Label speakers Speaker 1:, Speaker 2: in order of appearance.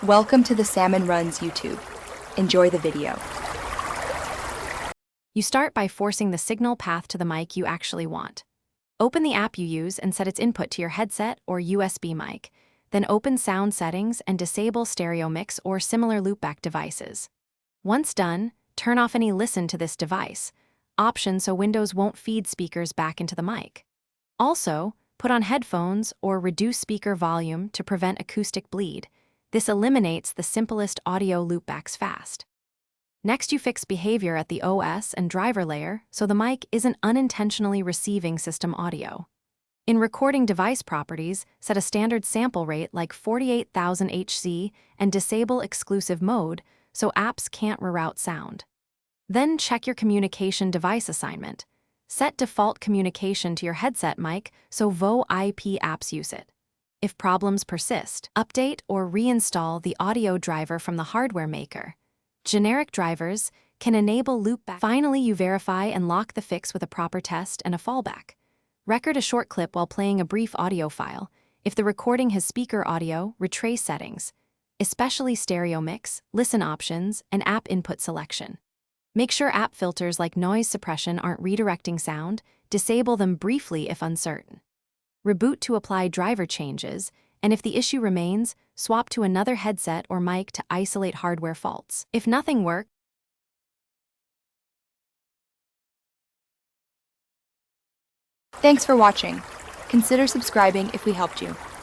Speaker 1: Welcome to the Salmon Runs YouTube. Enjoy the video.
Speaker 2: You start by forcing the signal path to the mic you actually want. Open the app you use and set its input to your headset or USB mic. Then open sound settings and disable stereo mix or similar loopback devices. Once done, turn off any listen to this device option so Windows won't feed speakers back into the mic. Also, put on headphones or reduce speaker volume to prevent acoustic bleed. This eliminates the simplest audio loopbacks fast. Next, you fix behavior at the OS and driver layer so the mic isn't unintentionally receiving system audio. In recording device properties, set a standard sample rate like 48,000 Hz and disable exclusive mode so apps can't reroute sound. Then check your communication device assignment. Set default communication to your headset mic so VoIP apps use it. If problems persist, update or reinstall the audio driver from the hardware maker. Generic drivers can enable loopback. Finally, you verify and lock the fix with a proper test and a fallback. Record a short clip while playing a brief audio file. If the recording has speaker audio, retrace settings, especially stereo mix, listen options, and app input selection. Make sure app filters like noise suppression aren't redirecting sound. Disable them briefly if uncertain. Reboot to apply driver changes, and if the issue remains, swap to another headset or mic to isolate hardware faults. If nothing works,
Speaker 1: Thanks for watching. Consider subscribing if we helped you.